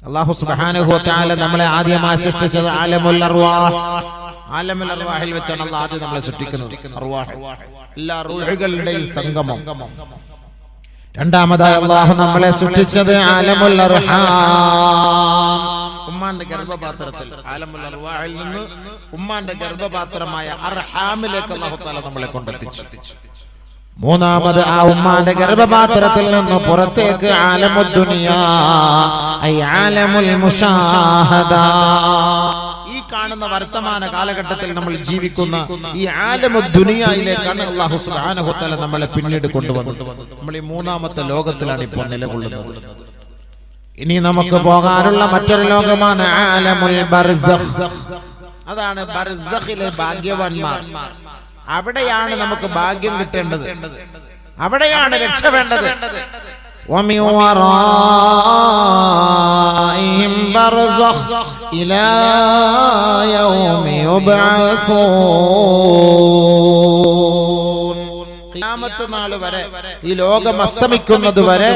അല്ലാഹു സുബ്ഹാനഹു വ തആല നമ്മളെ ആദ്യമായി സൃഷ്ടിച്ചത് ആലമുൽ അർവാഹ്. ആലമുൽ അർവാഹിൽ വെച്ചാണ് അല്ലാഹു ആദ്യം നമ്മളെ സൃഷ്ടിക്കുന്നത്. അർവാഹ് എല്ലാ റൂഹുകളുടെയും സംഗമം. രണ്ടാമതായി അല്ലാഹു നമ്മളെ സൃഷ്ടിച്ചത് ആലമുൽ അർഹാം, ഉമ്മാന്റെ ഗർഭപാത്രത്തിൽ. ആലമുൽ അർവാഹിൽ നിന്ന് ഉമ്മാന്റെ ഗർഭപാത്രമായ അർഹാമിലേക്ക് അല്ലാഹു തആല നമ്മളെ കൊണ്ടെത്തിച്ചു. മൂന്നാമത് ആ ഉമ്മാന്റെ ഗർഭപാത്രത്തിൽ നിന്ന് പുറത്തേക്ക് ആലമുദ് ദുനിയാ ഐ ആലമുൽ മുശാഹദ, ഈ കാണുന്ന വർത്തമാന കാലഘട്ടത്തിൽ നമ്മൾ ജീവിക്കുന്ന ഈ ആലമുദ് ദുനിയയിലേക്കാണ് അല്ലാഹു സുബ്ഹാനഹു വ തആല നമ്മളെ പിന്നീട് കൊണ്ടുവന്നത്. നമ്മൾ ഈ മൂന്നാമത്തെ ലോകത്തിലാണ് ഇപ്പോൾ നിലകൊള്ളുന്നത്. ഇനി നമുക്ക് പോകാനുള്ള മറ്റൊരു ലോകമാണ് ആലമുൽ ബർസഖ്. അതാണ് ബർസഖിലെ ഭാഗ്യവാന്മാർ. അവിടെയാണ് നമുക്ക് ഭാഗ്യം കിട്ടേണ്ടത്, അവിടെയാണ് രക്ഷ വേണ്ടത്. وَمِنْ وَرَائِهِمْ بَرْزَخٌ إِلَى يَوْمِ يُبْعَثُونَ. ഖിയാമത്ത് നാൾ വരെ, ഈ ലോകം അസ്തമിക്കുന്നത് വരെ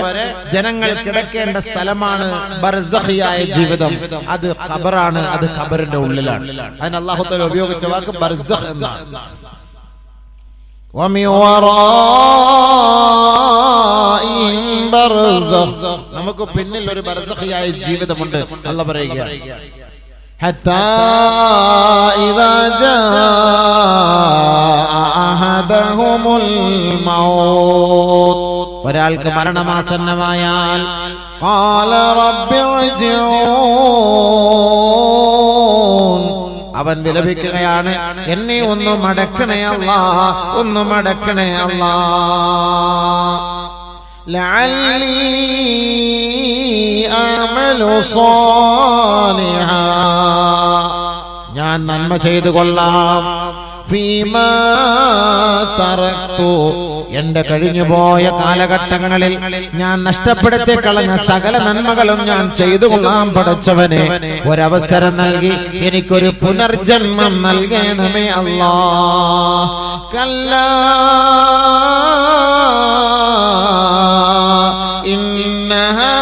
ജനങ്ങൾ കിടക്കേണ്ട സ്ഥലമാണ് ബർസഖിയായ ജീവിതം. അത് ഖബറാണ്, അത് ഖബറിന്റെ ഉള്ളിലാണ്. അതിന് അല്ലാഹു തആല ഉപയോഗിച്ച വാക്ക് ബർസഖ് എന്നാണ്. وَمِنْ وَرَائِهِمْ بَرْزَخٌ, നമുക്ക് പിന്നിൽ ഒരു ബർസഖിയായ ജീവിതമുണ്ട്. അല്ലാഹു പറയുകയാണ് حَتَّى إِذَا جَاءَ أَحَدَهُمُ الْمَوْتُ, ഒരാൾക്ക് മരണമാസന്നമായാൽ قَالَ رَبِّ ارْجِعُونِ, അവൻ വിലപിക്കുകയാണ്, എന്നെ ഒന്ന് മടക്കണേ അല്ലാഹ്, ഒന്ന് മടക്കണേ അല്ലാഹ്. ലഅല്ലി അഅമലു സാലിഹാ, ഞാൻ നന്മ ചെയ്തു കൊള്ളാം. ഫീമാ തറക്തു, എന്റെ കഴിഞ്ഞുപോയ കാലഘട്ടങ്ങളിൽ ഞാൻ നഷ്ടപ്പെടുത്തി കളഞ്ഞ സകല നന്മകളും ഞാൻ ചെയ്തു കൊള്ളാം. പടച്ചവനെ, ഒരവസരം നൽകി എനിക്കൊരു പുനർജന്മം നൽകണമേ അല്ലാഹ്. കല്ലാ ഇന്നഹാ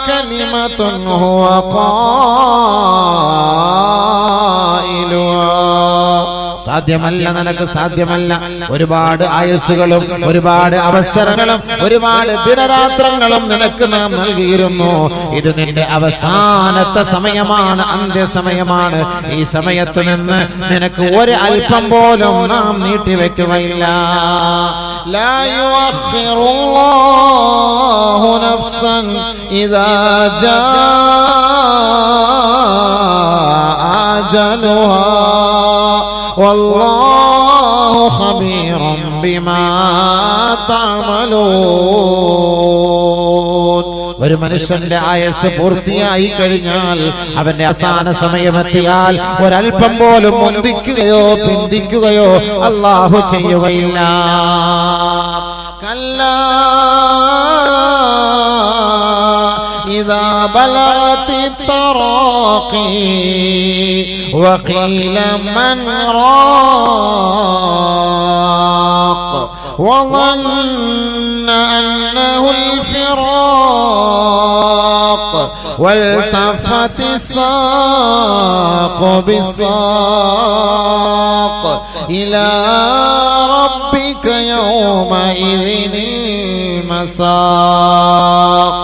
കലിമത്തുൻ ഹുവ ഖായിലുഹാ, സാധ്യമല്ല, നിനക്ക് സാധ്യമല്ല. ഒരുപാട് ആയുസ്സുകളും ഒരുപാട് അവസരങ്ങളും ഒരുപാട് ദിനരാത്രങ്ങളും നിനക്ക് നാം നൽകിയിരുന്നു. ഇത് നിന്റെ അവസാനത്തെ സമയമാണ്, അന്ത്യസമയമാണ്. ഈ സമയത്ത് നിന്ന് നിനക്ക് ഒരു അല്പം പോലും നാം നീട്ടിവെക്കുകയില്ല. ലാ യുഅഖിറുല്ലാഹു നഫ്സൻ ഇദാ ജാഅ അജലുഹാ വല്ലാഹു ഖബീറും ബിമാ തഅമലൂൻ. ഒരു മനുഷ്യന്റെ ആയുസ് പൂർത്തിയായി കഴിഞ്ഞാൽ, അവന്റെ അവസാന സമയമെത്തിയാൽ ഒരൽപ്പം പോലും മുന്തിക്കുകയോ പിന്തിക്കുകയോ അല്ലാഹു ചെയ്യുകയില്ല. കല്ലാ إذا بلغت التراقي وقيل من راق وظن أنه الفراق والتفت الساق بالساق إلى ربك يومئذ المساق.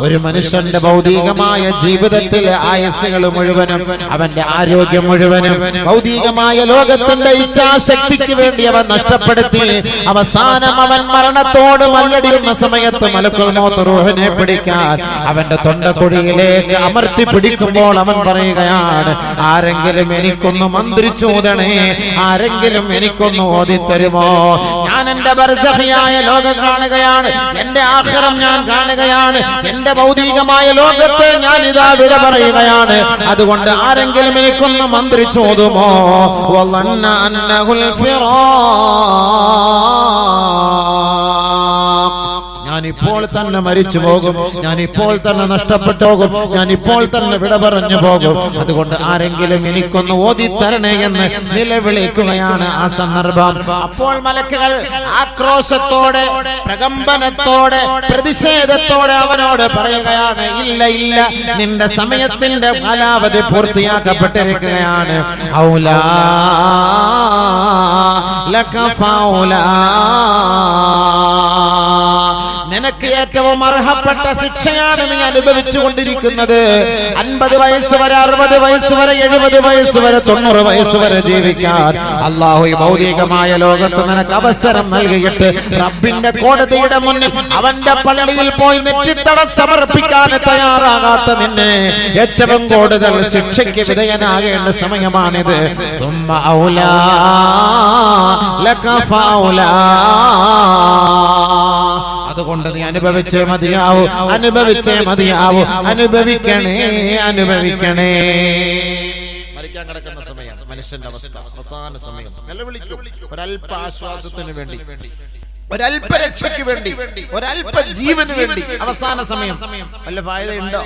ഒരു മനുഷ്യന്റെ ഭൗതികമായ ജീവിതത്തിലെ ആയുസ്സുകൾ മുഴുവനും, അവന്റെ ആരോഗ്യം മുഴുവനും ഭൗതികമായ ലോകത്തിന്റെ ഇച്ഛാശക്തിക്ക് വേണ്ടി അവൻ നഷ്ടപ്പെടുത്തി അവസാനം അവൻ മരണത്തോട് മല്ലടിയുന്ന സമയത്ത് മലക്കുൽ മൗത്ത് റൂഹിനെ പിടിക്കാൻ അവന്റെ തൊണ്ടക്കുഴിയിലേക്ക് അമർത്തി പിടിക്കുമ്പോൾ അവൻ പറയുകയാണ്, ആരെങ്കിലും എനിക്കൊന്ന് മന്ത്രിച്ചൂതണേ, ആരെങ്കിലും എനിക്കൊന്ന് ഓതിത്തരുമോ? ഞാൻ എന്റെ ബർസഖിയായ ലോകം കാണുകയാണ്, എന്റെ ആഖിറം ഞാൻ കാണുകയാണ്, എന്റെ ഭൗതികമായ ലോകത്തെ ഞാൻ ഇതാ വിട പറയുകയാണ്. അതുകൊണ്ട് ആരെങ്കിലും എനിക്കൊന്ന് മന്ത്രിച്ചോതുമോ? വളന്ന അന്നഹുൽ ഫിറാഖ്, ഞാൻ ഇപ്പോൾ തന്നെ മരിച്ചു പോകും, ഞാൻ ഇപ്പോൾ തന്നെ നഷ്ടപ്പെട്ടു പോകും, ഞാൻ ഇപ്പോൾ തന്നെ വിട പറഞ്ഞു പോകും. അതുകൊണ്ട് ആരെങ്കിലും എനിക്കൊന്ന് ഓതിത്തരണേ എന്ന് നിലവിളിക്കുകയാണ് ആ സന്ദർഭം. അപ്പോൾ മലക്കുകൾ ആ ആക്രോശത്തോടെ, പ്രകമ്പനത്തോടെ, പ്രതിഷേധത്തോടെ അവനോട് പറയുകയാണ്, ഇല്ല ഇല്ല, നിന്റെ സമയത്തിന്റെ കാലാവധി പൂർത്തിയാക്കപ്പെട്ടിരിക്കുകയാണ്. ഔലാ ലക ഫൗലാ, നിനക്ക് ഏറ്റവും അർഹപ്പെട്ട ശിക്ഷയാണ് നീ അനുഭവിച്ചുകൊണ്ടിരിക്കുന്നത്. 50 വയസ്സ് വരെ, 60 വയസ്സ് വരെ, 70 വയസ്സ് വരെ, 90 വയസ്സ് വരെ ജീവിക്കാൻ അല്ലാഹു ഈ ഭൗതികമായ ലോകത്ത് നിനക്ക് അവസരം നൽകിയിട്ട് റബ്ബിന്റെ കോടതിയുടെ മുന്നിൽ അവന്റെ പള്ളിയിൽ പോയി നെറ്റിത്തട സമർപ്പിക്കാൻ തയ്യാറാകാത്ത നിന്നെ ഏറ്റവും കൂടുതൽ ശിക്ഷയ്ക്ക് വിധേയനാകേണ്ട സമയമാണിത്. തുമ്മ ഔലാ ലക ഫൗലാ, അതുകൊണ്ട് നീ അനുഭവിച്ചേ മതിയാവൂ, അനുഭവിച്ചേ മതിയാവൂ, അനുഭവിക്കണേ, അനുഭവിക്കണേ. മരിക്കാൻ കിടക്കുന്ന സമയം മനുഷ്യന്റെ അവസ്ഥ, അവസാന സമയം. നിലവിളിക്കും ഒരല്പ ആശ്വാസത്തിന് വേണ്ടി, ഒരല്പ രക്ഷയ്ക്ക് വേണ്ടി, ഒരല്പ ജീവന് വേണ്ടി. അവസാന സമയം വല്ല ഫായത ഉണ്ടോ?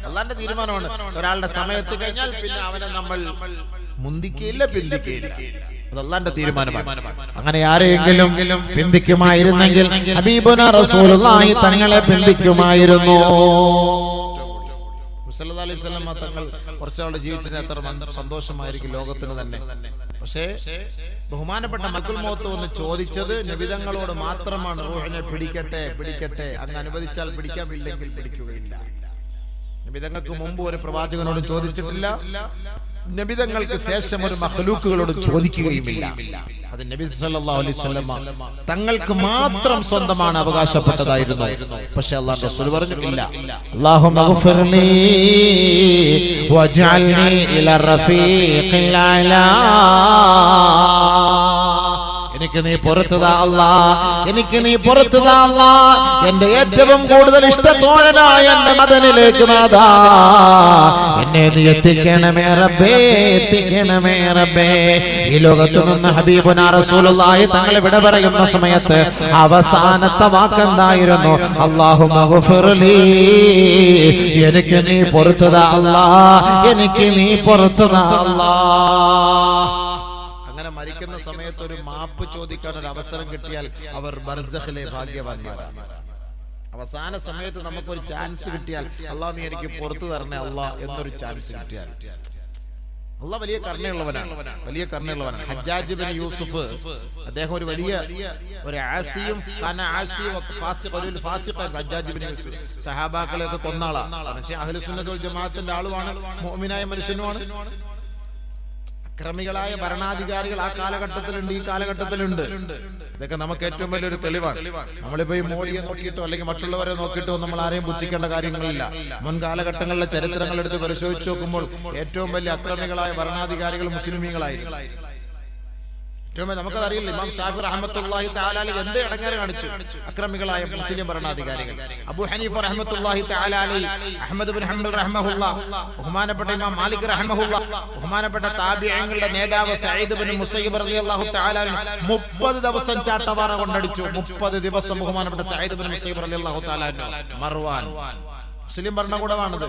അല്ലാന്റെ തീരുമാനമാണ്. ഒരാളുടെ സമയത്ത് കഴിഞ്ഞാൽ പിന്നെ അവനെ നമ്മൾ മുന്തിക്കയില്ല, പിന്തിക്കയില്ല. അല്ലാഹുവിന്റെ തീരുമാനമാണ്. അങ്ങനെ ആരെങ്കിലും പിന്തിക്കുമായിരുന്നെങ്കിൽ ഹബീബുന റസൂലുള്ളാഹി തങ്ങളെ പിന്തിക്കുമായിരുന്നു. സല്ലല്ലാഹു അലൈഹി വസല്ലം തങ്ങൾ കുറച്ചാളുടെ ജീവിതത്തിന് എത്ര സന്തോഷമായിരിക്കും ലോകത്തിന് തന്നെ. പക്ഷേ ബഹുമാനപ്പെട്ട മലക്കുൽ മൗത്ത് വന്ന് ചോദിച്ചത് നബിതങ്ങളോട് മാത്രമാണ്. റൂഹിനെ പിടിക്കട്ടെ, പിടിക്കട്ടെ, അങ്ങ് അനുവദിച്ചാൽ പിടിക്കാം, ഇല്ലെങ്കിൽ പിടിക്കുകയില്ല. നബിതങ്ങൾക്ക് മുമ്പ് ഒരു പ്രവാചകനോട് ചോദിച്ചിട്ടില്ല, നബിതങ്ങൾക്ക് ശേഷം ഒരു മഖ്ലൂക്കുകളോട് ചോദിക്കുകയുമില്ല. അത് നബി സല്ലല്ലാഹു അലൈഹി വസല്ലം തങ്ങൾക്ക് മാത്രം സ്വന്തമാണ്, അവകാശപ്പെട്ടതായിരുന്നു. പക്ഷേ അല്ലാഹുവിന്റെ റസൂൽ പറഞ്ഞില്ല, അല്ലാഹുമ്മ ഗ്ഫിർലി വജ്അൽനി ഇലാ റഫീഖിൽ അലാ, എനിക്ക് നീ പുറത്തുതാ അല്ലാഹ്, എനിക്ക് നീ പുറത്തുതാ അല്ലാഹ്, എന്റെ ഏറ്റവും കൂടുതൽ ഇഷ്ടത്തോഴനായ എന്റെ മദനിലേക്ക് നാഥാ എന്നെ നീ എത്തിക്കണമേ റബ്ബേ, എത്തിക്കണമേ റബ്ബേ. ഈ ലോകത്തു നിന്ന് ഹബീബുനാ റസൂലുള്ളാഹി തങ്ങൾ വിട പറയുന്ന സമയത്ത് അവസാനത്തെ വാക്കെന്തായിരുന്നു? അല്ലാഹുമ്മ ഗ്ഫിർലി, എനിക്ക് നീ പുറത്തുതാ അല്ലാഹ്, എനിക്ക് നീ പുറത്തുതാ അല്ലാഹ്. മരിക്കുന്ന സമയത്ത് ഒരു മാപ്പ് ചോദിക്കാൻ ഒരു അവസരം കിട്ടിയാൽ അവർ ബർസഖിലെ ഭാഗ്യവാന്മാരാണ്. അവസാന സമയത്ത് നമുക്കൊരു ചാൻസ് കിട്ടിയാൽ, അല്ലാഹ് നീ എനിക്ക് പുറത്തു തരണേ അല്ലാഹ് എന്നൊരു ചാൻസ് കിട്ടിയാൽ, അല്ലാഹ് വലിയ കരുണയുള്ളവനാണ്, വലിയ കരുണയുള്ളവനാണ്. ഹജ്ജാജ് ഇബ്നു യൂസുഫ് അദ്ദേഹം ഒരു വലിയ ഒരു ആസിയും ഹജ്ജാജ് ഇബ്നു യൂസുഫ് സഹാബാക്കളെയൊക്കെ കൊന്ന ആളാണ്. പക്ഷേ അഹ്ലുസുന്നത്ത് വൽ ജമാഅത്തിന്റെ ആളുമാണ്, മുഅ്മിനായ മനുഷ്യനുമാണ്. അക്രമികളായ ഭരണാധികാരികൾ ആ കാലഘട്ടത്തിലുണ്ട്, ഈ കാലഘട്ടത്തിലുണ്ട്. ഇതൊക്കെ നമുക്ക് ഏറ്റവും വലിയൊരു തെളിവാണ്. നമ്മളിപ്പോ ഈ മോഡിയെ നോക്കിയിട്ടോ അല്ലെങ്കിൽ മറ്റുള്ളവരെ നോക്കിയിട്ടോ നമ്മൾ ആരെയും പുച്ഛിക്കേണ്ട കാര്യങ്ങളില്ല. മുൻ കാലഘട്ടങ്ങളിലെ ചരിത്രങ്ങൾ എടുത്ത് പരിശോധിച്ച് നോക്കുമ്പോൾ ഏറ്റവും വലിയ അക്രമികളായ ഭരണാധികാരികൾ മുസ്ലിമീങ്ങളായിരുന്നു. നമുക്കതറിയില്ല, ഇമാം ഷാഫി റഹ്മത്തുള്ളാഹി തആല അലൈഹി എന്ത് ഇടങ്ങേറ് കാണിച്ചു അക്രമികളായ മുസ്ലിം ഭരണാധികാരികൾ. അബൂ ഹനീഫ റഹ്മത്തുള്ളാഹി തആല അലൈഹി, അഹ്മദ് ഇബ്നു ഹംബൽ റഹ്മഹുല്ലാഹ്, ബഹുമാനപ്പെട്ട ഇമാം മാലിക് റഹ്മഹുല്ലാഹ്, ബഹുമാനപ്പെട്ട താബിഈങ്ങളുടെ നേതാവ് സഈദ് ഇബ്നു മുസയ്യിബ് റളിയല്ലാഹു തആല 30 ദിവസം ചാട്ടവാറ കൊണ്ടടിച്ചു. 30 ദിവസം ബഹുമാനപ്പെട്ട സഈദ് ഇബ്നു മുസയ്യിബ് റളിയല്ലാഹു തആല മർവാൻ. മുസ്ലിം ഭരണകൂടമാണത്.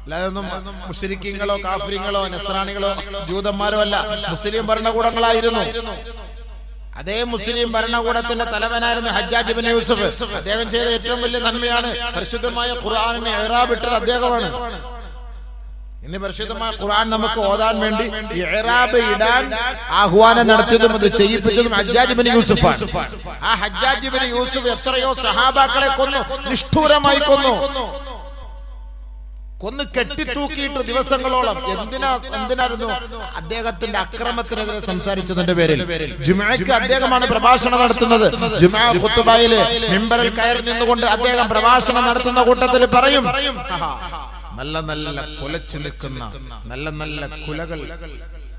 അല്ലാതൊന്നും മുശ്രിക്കീങ്ങളോ കാഫിരീങ്ങളോ നസ്രാനികളോ ജൂതന്മാരോ അല്ല, മുസ്ലിം ഭരണകൂടങ്ങളായിരുന്നു. അതേ മുസ്ലിം ഭരണകൂടത്തിന്റെ തലവനായിരുന്നു ഹജ്ജാജ് ഇബ്നു യൂസുഫ്. അദ്ദേഹം ചെയ്ത ഏറ്റവും വലിയ നന്മയാണ് പരിശുദ്ധമായ ഖുർആനിനെ ഇഅ്റാബ് ഇട്ടത് അദ്ദേഹമാണ്. ഇന്ന് പരിശുദ്ധമായ ഖുർആൻ നമുക്ക് ഓതാൻ വേണ്ടി ഇഅ്റാബ് ഇടാൻ ആഹ്വാനം നടത്തിയതും അത് ചെയ്യിപ്പിച്ചതും ഹജ്ജാജ് ഇബ്നു യൂസുഫാണ്. ആ ഹജ്ജാജ് ഇബ്നു യൂസുഫ് എത്രയോ സഹാബാക്കളെ കൊന്നു, നിഷ്ഠൂരമായി കൊന്നു, കെട്ടിത്തൂക്കിയിട്ട് ദിവസങ്ങളോളം. എന്തിനായിരുന്നു? അദ്ദേഹത്തിന്റെ അക്രമത്തിനെതിരെ സംസാരിച്ചതിന്റെ പേരിൽ. ജുമുഅക്ക് അദ്ദേഹമാണ് പ്രഭാഷണം നടത്തുന്നത്. ജുമുഅ ഖുത്ബയിലെ മിമ്പറിൽ കയറി നിന്നുകൊണ്ട് അദ്ദേഹം പ്രഭാഷണം നടത്തുന്ന കൂട്ടത്തിൽ പറയും, നല്ല നല്ല കുലച്ചു നിൽക്കുന്ന, നല്ല നല്ല കുലകൾ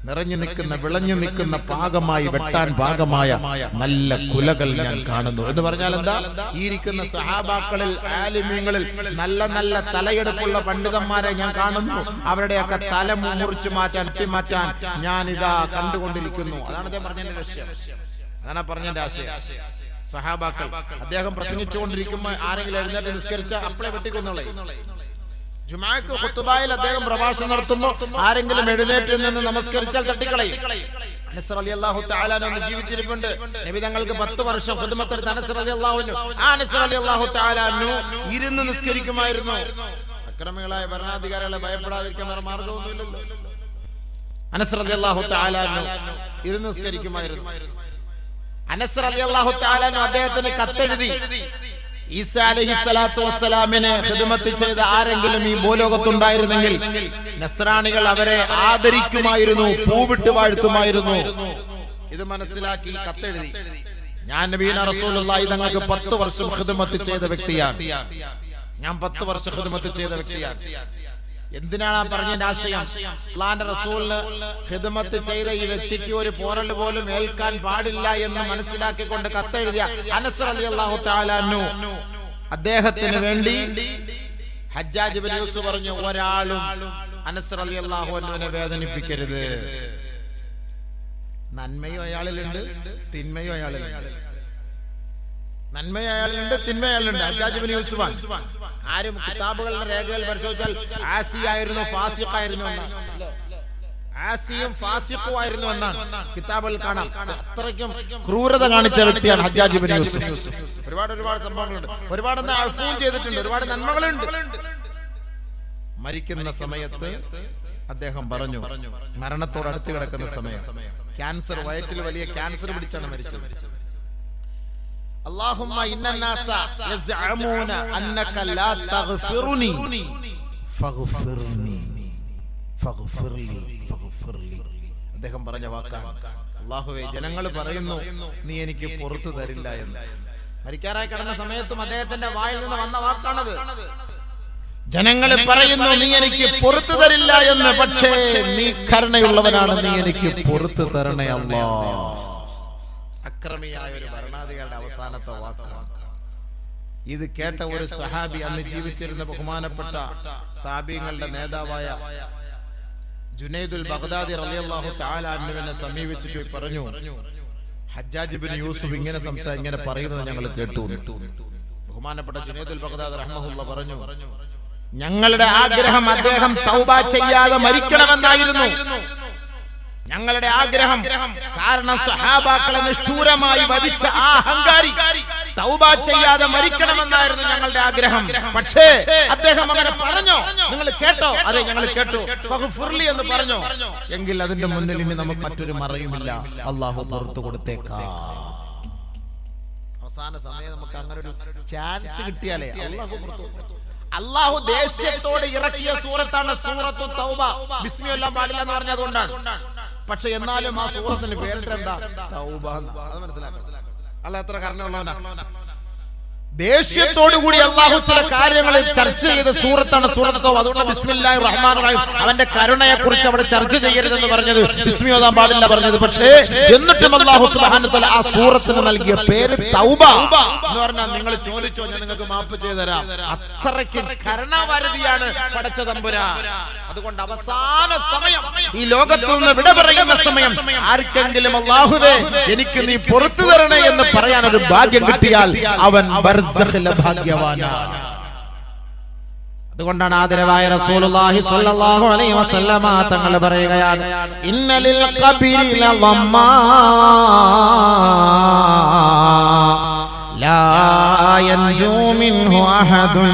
നിറഞ്ഞു നിൽക്കുന്ന, വിളഞ്ഞു നിൽക്കുന്ന, പാകമായി വെട്ടാൻ പാകമായ നല്ല കുലകൾ ഞാൻ കാണുന്നു എന്ന് പറഞ്ഞാൽ എന്താ? ഈ ഇരിക്കുന്ന സഹാബാക്കളിൽ ആലിമീങ്ങളിൽ നല്ല നല്ല തലയെടുപ്പുള്ള പണ്ഡിതന്മാരെ ഞാൻ കാണുന്നു. അവരുടെയൊക്കെ തല മുറിച്ചു മാറ്റാൻ ഞാൻ ഇതാ കണ്ടുകൊണ്ടിരിക്കുന്നു. അതാണ് അദ്ദേഹം പറഞ്ഞതിന്റെ ലക്ഷ്യം, അതാണ് പറഞ്ഞതിന്റെ ആശയം. സഹാബാക്കൾ അദ്ദേഹം പ്രസംഗിച്ചുകൊണ്ടിരിക്കുമ്പോൾ ആരെങ്കിലും എഴുന്നേറ്റ് നിസ്കരിച്ച അപ്പളെ വെട്ടിക്കൊന്നുള്ളേ. ജുമുഅക്ക് ഖുത്ബയിൽ അദ്ദേഹം പ്രഭാഷണം നടത്തുമ്പോൾ ആരെങ്കിലും എഴുന്നേറ്റ് നിന്ന് നമസ്കരിച്ചാൽ തട്ടിക്കളയും. അനസ് റളിയല്ലാഹു തആല അൻഹു ജീവിച്ചിരിപ്പുണ്ട്. നബി തങ്ങൾക്ക് 10 വർഷം ഖിദ്മത്ത് എടുത്ത അനസ് റളിയല്ലാഹു അൻഹു, ആ അനസ് റളിയല്ലാഹു തആല അൻഹു ഇരുന്ന് നിസ്കരിക്കുമായിരുന്നു. അക്രമികളായ ഭരണാധികാരികളെ ഭയപ്പെടാതിരിക്കാൻ മാർഗ്ഗമൊന്നുമില്ലല്ലോ. അനസ് റളിയല്ലാഹു തആല അൻഹു ഇരുന്ന് നിസ്കരിക്കുമായിരുന്നു. അനസ് റളിയല്ലാഹു തആല അൻഹു അദ്ദേഹത്തിന് കത്തെഴുതി, ഈസാ അലൈഹിസ്സലാത്തു വസ്സലാമിനെ ഖിദ്മത്ത് ചെയ്ത ആരെങ്കിലും ഈ ഭൂലോകത്തുണ്ടായിരുന്നെങ്കിൽ നസ്രാണികൾ അവരെ ആദരിക്കുമായിരുന്നു, പൂവിട്ട് വാഴ്ത്തുമായിരുന്നു. ഇത് മനസ്സിലാക്കി കത്തെഴുതി, ഞാൻ നബീന റസൂലുള്ളാഹി തങ്ങൾക്ക് 10 വർഷം ഖിദ്മത്ത് ചെയ്ത വ്യക്തിയാണ്, ഞാൻ 10 വർഷം ഖിദ്മത്ത് ചെയ്ത വ്യക്തിയാണ്. എന്തിനാണ് പറഞ്ഞതിന്റെ ആശയം? അല്ലാഹുവിന്റെ റസൂലിന് ഖിദ്മത്ത് ചെയ്ത ഈ വ്യക്തിക്ക് ഒരു പോറൽ പോലും ഏൽക്കാൻ പാടില്ല എന്ന് മനസ്സിലാക്കിക്കൊണ്ട് കത്തെഴുതിയ അനസ് റളിയല്ലാഹു തആല അൻഹു അദ്ദേഹത്തിന് വേണ്ടി ഹജ്ജാജ് ഇബ്നു യൂസുഫ് പറഞ്ഞു, ഒരാളും അനസ് റളിയല്ലാഹു അൻഹുവിനെ വേദനിപ്പിക്കരുത്. നന്മയും അയാളിലുണ്ട്, തിന്മയും അയാളിലുണ്ട്. നന്മയും അയാളുണ്ട്, തിന്മയും അയാളുണ്ട്. ഹജ്ജാജ് ഇബ്നു യൂസുഫാണ്. ആരും കിതാബുകളുടെ രേഖകൾ പരിശോധിച്ചാൽ ആസിയായിരുന്നു, ഫാസിഖായിരുന്നു എന്നാണ്. ആസിയും ഫാസിഖും ആയിരുന്നു എന്നാണ് കിതാബുകളിൽ കാണാം. അത്രയ്ക്കും ക്രൂരത കാണിച്ച വ്യക്തിയാണ് ഹജ്ജാജ് ഇബ്നു യൂസുഫ്. ഒരുപാട് സംഭവങ്ങളുണ്ട്, ഒരുപാട് അഫൂം ചെയ്തിട്ടുണ്ട്, ഒരുപാട് നന്മകളുണ്ട്. മരിക്കുന്ന സമയത്ത് അദ്ദേഹം പറഞ്ഞു, മരണത്തോട് അടുത്ത് കിടക്കുന്ന സമയം, ക്യാൻസർ, വയറ്റിൽ വലിയ ക്യാൻസർ പിടിച്ചാണ് മരിച്ചത്. അല്ലാഹുമ്മ ഇന്നന്നാസ യസ്അമൂന അന്നക ലാ തഗ്ഫിറുനി ഫഗ്ഫിർനി ഫഗ്ഫിർലി ഫഗ്ഫിർലി. അദ്ദേഹം പറഞ്ഞ വാക്കാണ്, അല്ലാഹുവേ ജനങ്ങൾ പറയുന്നു നീ എനിക്ക് പുറത്തു തരില്ല എന്ന്. മരിക്കാറായി കിടന്ന സമയത്തും അദ്ദേഹത്തിന്റെ വായിൽ നിന്ന് വന്ന വാക്കാണത്. ജനങ്ങൾ പറയുന്നു നീ എനിക്ക് പുറത്തു തരില്ല എന്ന്, പക്ഷേ നീ കരുണയുള്ളവനാണ്, നീ എനിക്ക് പുറത്തു തരണേ അല്ലാഹ്. അക്രമിയായ ഒരു ഭരണാധികാരിയുടെ അവസാനത്തെ വാക്കാണ് ഇത്. കേട്ട ഒരു സഹാബി, അന്ന് ജീവിച്ചിരുന്ന ബഹുമാനപ്പെട്ട താബീങ്ങളുടെ നേതാവായ ജുനൈദുൽ ബഗ്ദാദി റളിയല്ലാഹു തആല അൻഹുവിനെ സമീപിച്ചിട്ട് പറഞ്ഞു, ഹജ്ജാജ് ഇബ്നു യൂസുഫ് ഇങ്ങനെ പറയുന്നത് ഞങ്ങൾ കേട്ടു. ബഹുമാനപ്പെട്ട ജുനൈദുൽ ബഗ്ദാദി റഹ്മഹുല്ലാഹ് പറഞ്ഞു, ഞങ്ങളുടെ ആഗ്രഹം അദ്ദേഹം തൗബ ചെയ്യാതെ മരിക്കണമെന്നായിരുന്നു. ഞങ്ങളുടെ ആഗ്രഹം, കാരണം സഹാബാക്കളെ നിഷ്ഠൂരമായി വധിച്ച ആ അഹങ്കാരി തൗബ ചെയ്യാതെ മരിക്കണമെന്നായിരുന്നു ഞങ്ങളുടെ ആഗ്രഹം. പക്ഷേ അദ്ദേഹം അങ്ങനെ പറഞ്ഞോ? നിങ്ങൾ കേട്ടോ? അതെ, ഞങ്ങൾ കേട്ടു. ഫഗ്ഫിർലി എന്ന് പറഞ്ഞോ? എങ്കിൽ അതിന്റെ മുന്നിൽ ഇനി നമുക്ക് മറ്റൊരു മറയുമില്ല, അല്ലാഹു പുറത്തു കൊടുത്തേക്കാം. അവസാന സമയം നമുക്ക് അങ്ങനെ ഒരു ചാൻസ് കിട്ടിയാലേ അല്ലാഹു പുറത്തു കൊടുക്കും. അല്ലാഹു ദേശത്തോട് ഇറക്കിയ സൂറത്താണ് സൂറത്തു തൗബ. ബിസ്മി എല്ലാം പാടില്ല എന്ന് പറഞ്ഞതുകൊണ്ടാണ്. പക്ഷെ എന്നാലും ആ സൂറത്തിന് പേരിട്ടെന്താ? തൗബ. അത് മനസ്സിലാക്കണം. അല്ലാഹ് എത്ര കരുണയുള്ളവനാണ്. ദേഷ്യത്തോടുകൂടി അല്ലാഹു ചില കാര്യങ്ങൾ ചർച്ച ചെയ്ത സൂറത്താണ് സൂറത്ത് തൗബ. അതുകൊണ്ട് ബിസ്മില്ലാഹിർ റഹ്മാനിർ റഹീം, അവന്റെ കരുണയെ കുറിച്ച് അവിടെ ചർച്ച ചെയ്യരുതെന്ന് പറഞ്ഞത്, ബിസ്മി ഓതാൻ പാടില്ല പറഞ്ഞത്. പക്ഷേ എന്നിട്ടും അല്ലാഹു സുബ്ഹാനഹു വ തആല ആ സൂറത്തിന് നൽകിയ പേര് തൗബ എന്ന് പറഞ്ഞാൽ നിങ്ങൾ ചോദിച്ചോ, ഞാൻ നിങ്ങൾക്ക് മാപ്പ് ചെയ്തുതരാം. അത്രയ്ക്ക് കരുണാവാരിധിയാണ് പടച്ച തമ്പുരാൻ. അതുകൊണ്ട് അവസാന സമയം, ഈ ലോകത്തു നിന്ന് വിട പറയുന്ന സമയം, ആർക്കെങ്കിലും അല്ലാഹുവേ എനിക്ക് നീ പുറത്തു തരണേ എന്ന് പറയാൻ ഒരു ഭാഗ്യം കിട്ടിയാൽ അവൻ ബർസഖിലെ ഭാഗ്യവാനാണ്. അതുകൊണ്ടാണ് ആദരവായ റസൂലുള്ളാഹി സ്വല്ലല്ലാഹു അലൈഹി വസല്ലമ തങ്ങൾ പറയുകയാണ്, ഇന്നലിൽ ഖബരി ലളമ്മാ ലാ യൻജൂ മിൻഹു അഹദുൻ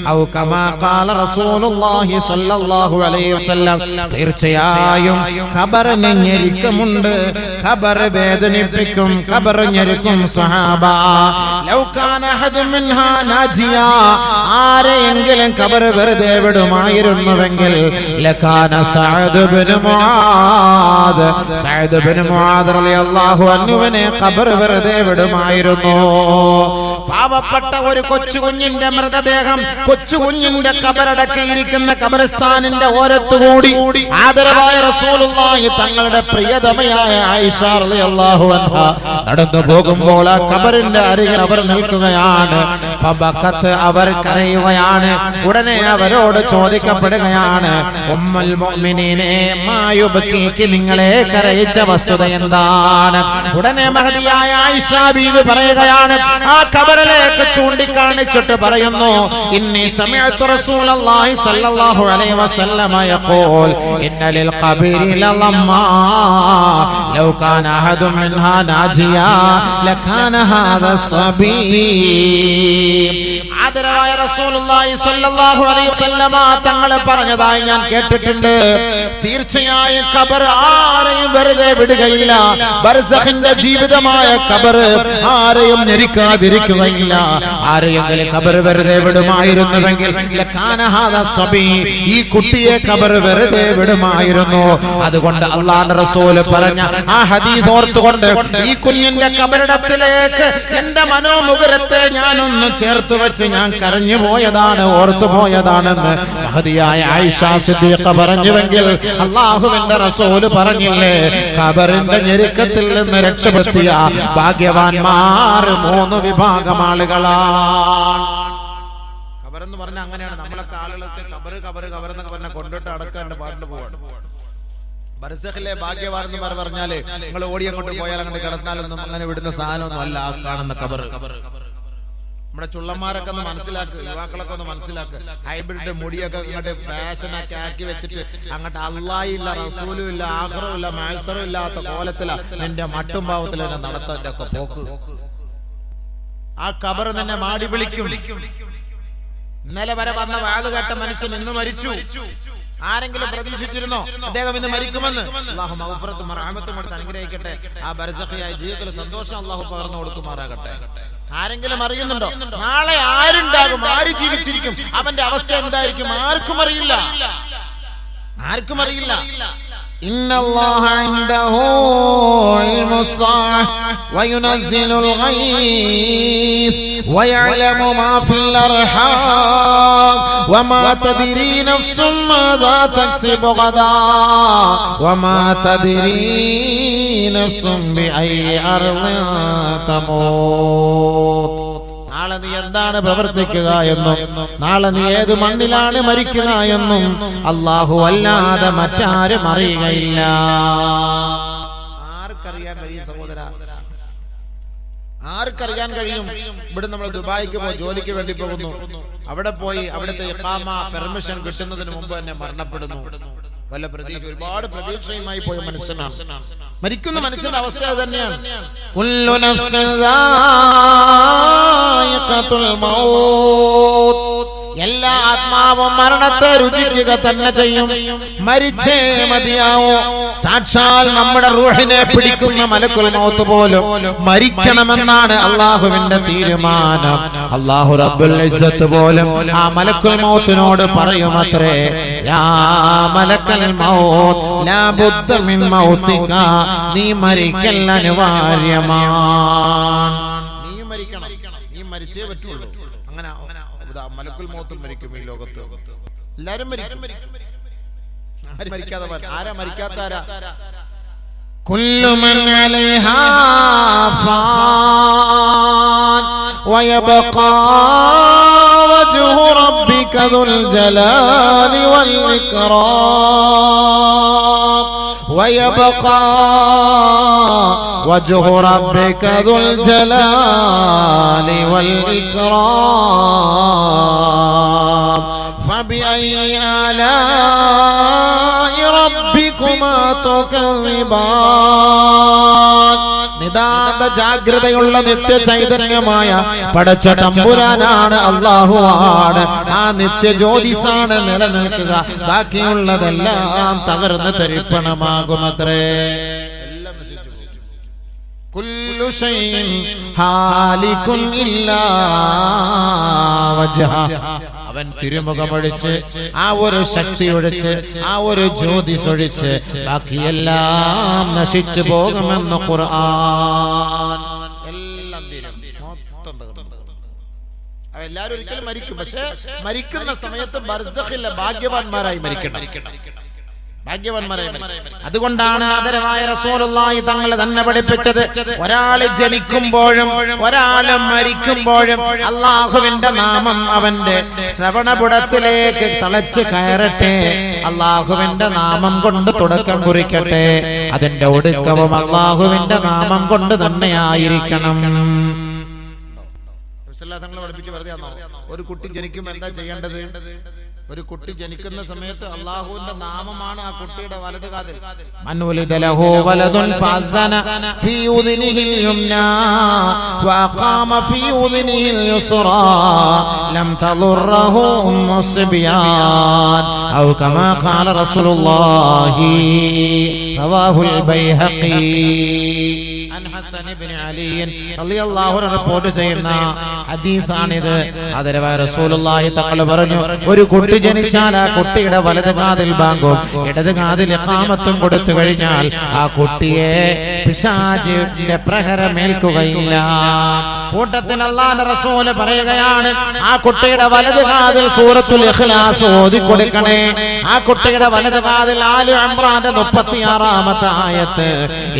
ഔ കമാ ഖാല റസൂലുള്ളാഹി സ്വല്ലല്ലാഹു അലൈഹി വസല്ലം. തീർച്ചയായും ഖബറിന് ഞെരുക്കമുണ്ട്, ഖബർ വേദനിപ്പിക്കും, ഖബർ ഞെരുക്കും സഹാബ. ലൗ കാന അഹദുൻ മിൻഹാ നാജിയ, ആരെയെങ്കിലും ഖബർ വെറുതെ വിടുമായിരുന്നുവെങ്കിൽ ലകാന Saad ibn Muadh, Saad ibn Muadh റളിയല്ലാഹു അൻഹുവിനെ ഖബർ വെറുതെ വിടുമായിരുന്നു. പാവപ്പെട്ട ഒരു കൊച്ചു കുഞ്ഞിന്റെ മൃതദേഹം കൊച്ചു കുഞ്ഞിന്റെ ഖബറടക്കിയിരിക്കുന്ന ഖബർസ്ഥാനിന്റെ ഓരത്തുകൂടി ആദരവായ റസൂലുള്ളാഹി തങ്ങളുടെ പ്രിയതമയായ ആയിഷ റളിയല്ലാഹു അൻഹ നടന്നു പോകുമ്പോൾ ആ ഖബറിന്റെ അരികിൽ അവർ നിൽക്കുകയാണ്. ഫബഖത്ത് അവർ കരയുകയാണ്. ഉടനെ അവരോട് ചോദിക്കപ്പെടുകയാണ്, ഉമ്മുൽ മുഅ്മിനീനെ മാ യുബ്കീകി, നിങ്ങളെ കരയിച്ച വസ്തുത എന്താണ്? ഉടനെ മഹദിയായ ആയിഷ ബീവി പറയുകയാണ്, ആ ഖബറിലേക്ക് ചൂണ്ടിക്കാണിച്ചിട്ട് പറയുന്നു, ഇന്നി സമിഅതു റസൂലല്ലാഹി സ്വല്ലല്ലാഹു അലൈഹി വസല്ലമ യഖൂൽ ഇന്ന ലിൽ ഖബരി ലളമ്മാ ലൗ കാന അഹദു മിൻഹാ നാജിയാ ലകാന ഹാദാ സബീ. ആദരവായ റസൂലുള്ളാഹി സ്വല്ലല്ലാഹു അലൈഹി വസല്ലമ തങ്ങൾ പറഞ്ഞതായി ഞാൻ കേട്ടിട്ടുണ്ട്, തീർച്ചയായും ഖബർ ആരെയും വെറുതെ വിടുകയില്ല. ബർസഖിന്റെ ജീവിതമായ ഖബർ ആരെയും ഞെരുക്കാതിരിക്കുകയില്ല. ആരെയെങ്കിലും ഖബർ വെറുതെ വിടുമായിരുന്നുവെങ്കിൽ ലകാന ഹാദാ സബീ, ഈ കുട്ടിയെ ഖബർ വെറുതെ വിടുമായിരുന്നു. അതുകൊണ്ട് അല്ലാഹുവിന്റെ റസൂൽ പറഞ്ഞ ആ ഹദീസ് ഓർത്തുകൊണ്ട് ഈ കുഞ്ഞിന്റെ ഖബറിടത്തിലേക്ക് എന്റെ മനോമുഖരത്തെ ഞാനൊന്ന് ചേർത്ത് വെച്ച് ഞാൻ കരഞ്ഞു പോയതാണ്, ഓർത്തു പോയതാണെന്ന് മഹദിയായ ആയിഷ സിദ്ദീഖ പറഞ്ഞുവെങ്കിൽ അല്ലാഹുവിന്റെ റസൂൽ പറഞ്ഞില്ലേ, ഖബറിന്റെ ഞെരുക്കത്തിൽ നിന്ന് രക്ഷപ്പെടുത്തിയ ഭാഗ്യവാന്മാർ 3 വിഭാഗം ആളുകളാണ്. ഖബറെന്ന് പറഞ്ഞാൽ അങ്ങനെയാണ്. നമ്മളൊക്കെ ആളുകളൊക്കെ ഖബർ എന്നൊക്കെ പറഞ്ഞാൽ കൊണ്ടിട്ട് അടക്കാണ്ട് പാടിട്ട് പോവാണ്. ബർസഖിലെ ഭാഗ്യവാൻ എന്ന് പറഞ്ഞാല് നിങ്ങൾ ഓടി അങ്ങോട്ട് പോയാൽ അങ്ങോട്ട് കിടന്നാലൊന്നും അങ്ങനെ വിടുന്ന സാധനമൊന്നും അല്ല ആ കാണുന്ന ഖബർ. നമ്മുടെ ചുള്ളന്മാരൊക്കെ ഒന്ന് മനസ്സിലാക്കുക, യുവാക്കളൊക്കെ ഒന്ന് മനസ്സിലാക്കുക. ഹൈബ്രിഡ് മുടിയൊക്കെ ഇങ്ങോട്ട് ഫാഷനൊക്കെ ആക്കി വെച്ചിട്ട് അങ്ങോട്ട് അല്ലാഹില്ല, റസൂലും ഇല്ല, ആഖിറും ഇല്ല, മഅ്സറും ഇല്ലാത്ത കോലത്തിലാ നിന്റെ മട്ടും ഭാവത്തിൽ തന്നെ നടത്തന്റെ ഒക്കെ പോക്ക്. ആ ഖബർ തന്നെ മാടി വിളിക്കും. ഇന്നലെ വരെ വന്ന വാത് കേട്ട മനുഷ്യൻ ഇന്ന് മരിച്ചു. ആരെങ്കിലും പ്രതീക്ഷിച്ചിരുന്നോ അദ്ദേഹം ഇന്ന് മരിക്കുമെന്ന്? അല്ലാഹു മഗ്ഫിറത്തും റഹ്മത്തും കൊടുത്ത് അനുഗ്രഹിക്കട്ടെ. ആ ബർസഖിയായ ജീവിതത്തിൽ സന്തോഷം അല്ലാഹു പകർന്നു കൊടുക്കുമാറാകട്ടെ. ആരെങ്കിലും അറിയുന്നുണ്ടോ നാളെ ആരുണ്ടാകും, ആര് ജീവിച്ചിരിക്കും, അവന്റെ അവസ്ഥ എന്തായിരിക്കും? ആർക്കും അറിയില്ല, ആർക്കും അറിയില്ല. ഇന്നല്ലാഹ ഇൻദഹു ഇൽമുസ്സാഅ വയുനസ്സിലുൽ ഗൈസ് വയഅലമു മാ ഫിൽ അർഹാം വമാ തദ്രീ നഫ്സും മാദാ തക്സിബു ഗദാ വമാ തദ്രീ നഫ്സും ബിഅയ്യി അർളിൻ തമൂത്. നാളെ നീ എന്താണ് പ്രവർത്തിക്കുക എന്നും നാളെ നീ ഏത് മണ്ണിലാണ് മരിക്കുക എന്നും അല്ലാഹു അല്ലാതെ മറ്റാരും അറിയുകയില്ല. ആർക്കറിയാൻ കഴിയും സഹോദര? ആർക്കറിയാൻ കഴിയും? ഇവിടെ നമ്മൾ ദുബായിക്ക് പോയി ജോലിക്ക് വേണ്ടി പോകുന്നു, അവിടെ പോയി അവിടുത്തെ ഇഖാമ പെർമിഷൻ കിട്ടുന്നതിന് മുമ്പ് തന്നെ മരണപ്പെടുന്നു. വല്ല പ്രതീക്ഷ, ഒരുപാട് പ്രതീക്ഷയുമായി പോയ മനുഷ്യനാണ്. മരിക്കുന്ന മനുഷ്യന്റെ അവസ്ഥ തന്നെയാണ്. കുല്ലു നഫ്സിൻ ദായിഖത്തുൽ മൗത്ത്, എല്ലാ ആത്മാവും മരണത്തെ രുചിക്കുക തന്നെ ചെയ്യും. മരിച്ചേ മതിയാവോ. സാക്ഷാൽ നമ്മുടെ റൂഹിനെ പിടിക്കുന്ന മലക്കുൽ മൗത്ത് പോലും മരിക്കണമെന്നാണ് അല്ലാഹുവിന്റെ തീരുമാനം. അല്ലാഹു റബ്ബുൽ ഇസ്സത്ത് പോലും ആ മലക്കുൽ മൗത്തിനോട് പറയുമത്രേ, യാ മലക്കൽ മൗത്ത് ലാ ബുദ്ദ മിൻ മൗതിക, നീ മരിക്കൽ അനിവാര്യമാണ്. നീ മരിക്കണം, നീ മരിച്ചേ പറ്റുള്ളൂ. അങ്ങനെ മലക്കുൽ മൗത്തും മരിക്കും. ഈ ലോകത്ത് എല്ലാരും മരിക്കും. ആരും മരിക്കാതെ ആരാ? മരിക്കാത്ത ആരാ? കുല്ലു മൻ അലൈഹാ ഫാൻ വയബ്ഖാ വജ്ഹു റബ്ബിക ദുൽ ജലാലി വൽ ഇക്റാം വയബ്ഖാ വജ്ഹു റബ്ബിക ദുൽ ജലാലി വൽ ഇക്റാം ഫബിഅയ്യി ആലാഇ റബ്ബികുമാ തുകദ്ദിബാൻ. നിതാന്ത ജാഗ്രതയുള്ള നിത്യ ചൈതന്യമായ പടച്ച തമ്പുരാനാണ്, അല്ലാഹുവാണ്. ആ നിത്യ ജ്യോതിസാണ് നിലനിൽക്കുക. ബാക്കിയുള്ളതെല്ലാം തകർന്ന് തരിപ്പണമാകുമത്രേ. കുല്ലു ശൈഇൻ ഹാലികുൻ ഇല്ലാ വജ്ഹ, അവൻ തിരുമുഖമൊഴിച്ച് ആ ഒരു ശക്തി ഒഴിച്ച് ആ ഒരു ജ്യോതിസ് ഒഴിച്ച് ബാക്കിയെല്ലാം നശിച്ചു പോകുമെന്ന് ഖുർആൻ. എല്ലാം തീരും, മൊത്തം എല്ലാവരും ഒരിക്കലും മരിക്കും. പക്ഷെ മരിക്കുന്ന സമയത്ത് ബർസഖിലെ ഭാഗ്യവാന്മാരായി മരിക്കണം. ഭാഗ്യവാന്മാരെ. അതുകൊണ്ടാണ് ആദരവായ റസൂലുള്ളാഹി തങ്ങൾ തന്നെ പഠിപ്പിച്ചത്, ഒരാൾ ജനിക്കുമ്പോഴും ഒരാൾ മരിക്കുമ്പോഴും അല്ലാഹുവിന്റെ നാമം അവന്റെ ശ്രവണപുടത്തിലേക്ക് തളച്ച് കയറട്ടെ, അല്ലാഹുവിന്റെ നാമം കൊണ്ട് തുടക്കം കുറിക്കട്ടെ, അതിന്റെ ഒടുക്കവും അല്ലാഹുവിന്റെ നാമം കൊണ്ട് തന്നെയായിരിക്കണം. ഒരു കുട്ടി ജനിക്കുമ്പോൾ എന്താ ചെയ്യേണ്ടത്? ഒരു കുട്ടി ജനിക്കുന്ന സമയത്ത് അല്ലാഹുവിന്റെ നാമമാണ് ആ കുട്ടിയുടെ വലത് കാതിൽ. മൻ വലിദ ലഹു വലദുൻ ഫഅസന ഫീ ഉദ്നിഹിൽ യുംനാ വഅഖാമ ഫീ ഉദ്നിഹിൽ യുസ്റാ ലം തദുറഹു മുസ്ബിയാൻ ഔ കമാ ഖാല റസൂലുള്ളാഹി റവാഹുൽ ബൈഹഖി. ഹസൻ ഇബ്നു അലി റളിയല്ലാഹു അൻഹു റിപ്പോർട്ട് ചെയ്യുന്ന ഹദീസാണിത്. ആദരവായ റസൂലുള്ളാഹി തങ്ങൾ പറഞ്ഞു, ഒരു കുട്ടി ജനിച്ചാൽ ആ കുട്ടിയുടെ വലത് കാതിൽ ബാങ്കും ഇടത് കാതിൽ ഇഖാമത്തും കൊടുത്തു കഴിഞ്ഞാൽ ആ കുട്ടിയെ പിശാചിന്റെ പ്രഹരമേൽക്കുകയില്ല. കൂട്ടത്തിൽ അല്ലാഹുവിന്റെ റസൂൽ പറയുകയാണ്, ആ കുട്ടിയുടെ വലത് കാതിൽ സൂറത്തുൽ ഇഖ്ലാസ് ഓതി കൊടുക്കണേ. ആ കുട്ടിയുടെ വലത് കാതിൽ ആലു ഇംറാന്റെ 36-ാമത്തെ ആയത്ത്,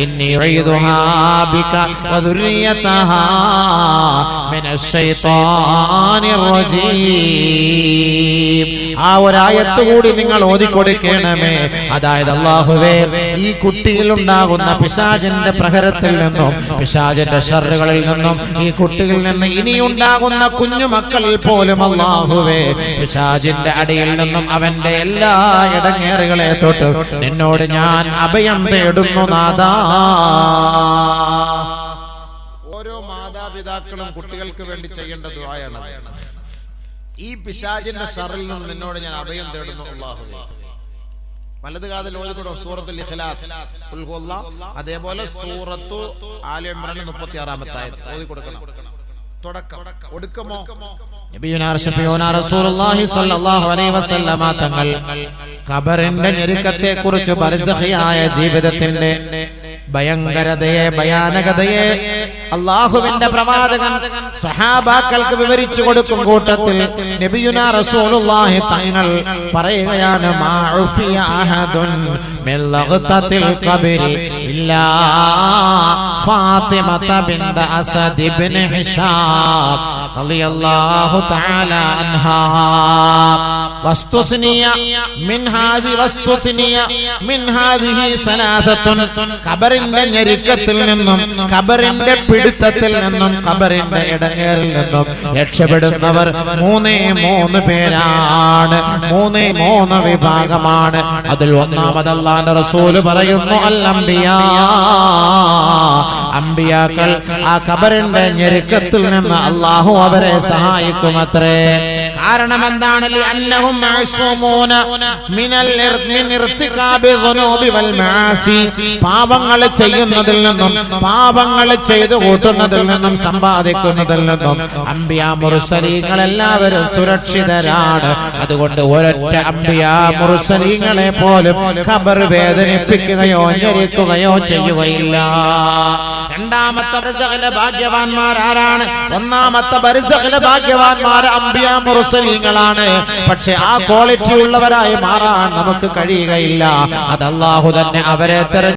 ഇന്നി ഉഈദുഹാ ബിക വദുരിയതഹാ മിനശ് ശൈത്വാനിർ റജീം. ആ ഒരായത്ത് കൂടി നിങ്ങൾ ഓതി കൊടുക്കണമേ. അതായത് അല്ലാഹുവേ, ഈ കുട്ടിയിൽ ഉണ്ടാകുന്ന പിശാചിന്റെ പ്രഹരത്തിൽ നിന്നും പിശാചിന്റെ ശർറുകളിൽ നിന്നും ഈ കുട്ടിയിൽ നിന്ന് ഇനിയുണ്ടാകുന്ന കുഞ്ഞു മക്കളിൽ പോലും അല്ലാഹുവേ പിശാചിന്റെ അടിയിൽ നിന്നും അവന്റെ എല്ലാ ഇടങ്ങേറുകളെ തൊട്ട് നിന്നോട് ഞാൻ അഭയം തേടുന്നു നാഥാ. ഓരോ മാതാപിതാക്കളും കുട്ടികൾക്ക് വേണ്ടി ചെയ്യേണ്ട ദുആയാണ്, ഈ പിശാചിന്റെ ശർറിൽ നിന്ന് നിന്നോട് ഞാൻ അഭയം തേടുന്നു അല്ലാഹുവേ. വലത് കാതിൽ ഓതിക്കൊടോ സൂറത്തുൽ ഇഖ്ലാസ്, ഖുൽ ഹുവല്ലാഹ്, അതേപോലെ സൂറത്തു ആലി ഇംറാൻ 36-ാമത്തെ ആയത്ത് ഓതി കൊടുക്കണം. തുടക്കം ഒടുക്കമോ നബിയുനാ റസൂലുള്ളാഹി റസൂലുള്ളാഹി സ്വല്ലല്ലാഹു അലൈഹി വസല്ലമ തങ്ങൾ ഖബറിന്റെ ഞെരുക്കത്തെ കുറിച്ച് ബർസഖിയായ ജീവിതത്തിന്റെ ഭയങ്കരതയെ ഭയാനകതയെ അല്ലാഹുവിന്റെ പ്രവാചകൻ സഹാബാക്കൾക്ക് വിവരിച്ചു കൊടുക്കും കൂട്ടത്തിൽ നബിയുനാ റസൂലുള്ളാഹി തങ്ങൾ പറയുകയാണ്, മാഉഫിയ അഹദുൻ മിൻ ലഗ്തത്തിൽ ഖബരി ഇല്ലാ ഫാത്തിമത ബിൻത അസദ് ഇബ്നു ഹിശാം റളിയല്ലാഹു തആല അൻഹാ വസ്തുസ്നിയ മിൻ ഹാദിഹി സലാസത്തുൻ. ഖബറിന്റെ ഞെരുക്കത്തിൽ നിന്നും ഖബറിന്റെ പിടുത്തത്തിൽ നിന്നും ഖബറിന്റെ ഇടങ്ങേറിൽ നിന്നും രക്ഷപ്പെടുന്നവർ 3 പേരാണ്, 3 വിഭാഗമാണ്. അതിൽ ഒന്നാമത് അല്ലാഹുവിന്റെ റസൂൽ പറയുന്നു, അൽ അംബിയാ, അംബിയാക്കൾ ആ ഖബറിന്റെ ഞെരുക്കത്തിൽ നിന്ന് അല്ലാഹു അവരെ സഹായിക്കുമത്രേ. കാരണം എന്താണ്? അന്നഹും മഅ്സൂമൂന മിനൽ ഇർതികാബി ദുനൂബി വൽ മആസി. പാപങ്ങൾ ചെയ്യുന്നതിൽ നിന്നും പാപങ്ങൾ ചെയ്തു കൂട്ടുന്നതിൽ നിന്നും സമ്പാദിക്കുന്നതിൽ നിന്നും അംബിയാ മുർസലീങ്ങൾ എല്ലാവരും സുരക്ഷിതരാണ്. അതുകൊണ്ട് ഒരൊറ്റ അംബിയാ മുർസലീങ്ങളെ പോലും ഖബർ വേദനിപ്പിക്കുകയോ ഞെരുക്കുകയോ ചെയ്യുകയില്ല. രണ്ടാമത്തെ ബർസഖിലെ ഭാഗ്യവാന്മാർ ആരാണ്? ഒന്നാമത്തെ ബർസഖിലെ ഭാഗ്യവാന്മാർ അംബിയാ മുർസലീങ്ങളാണ്. പക്ഷെ ആ ക്വാളിറ്റി ഉള്ളവരായി മാറാൻ നമുക്ക് കഴിയുകയില്ല. അത് അല്ലാഹു തന്നെ അവരെ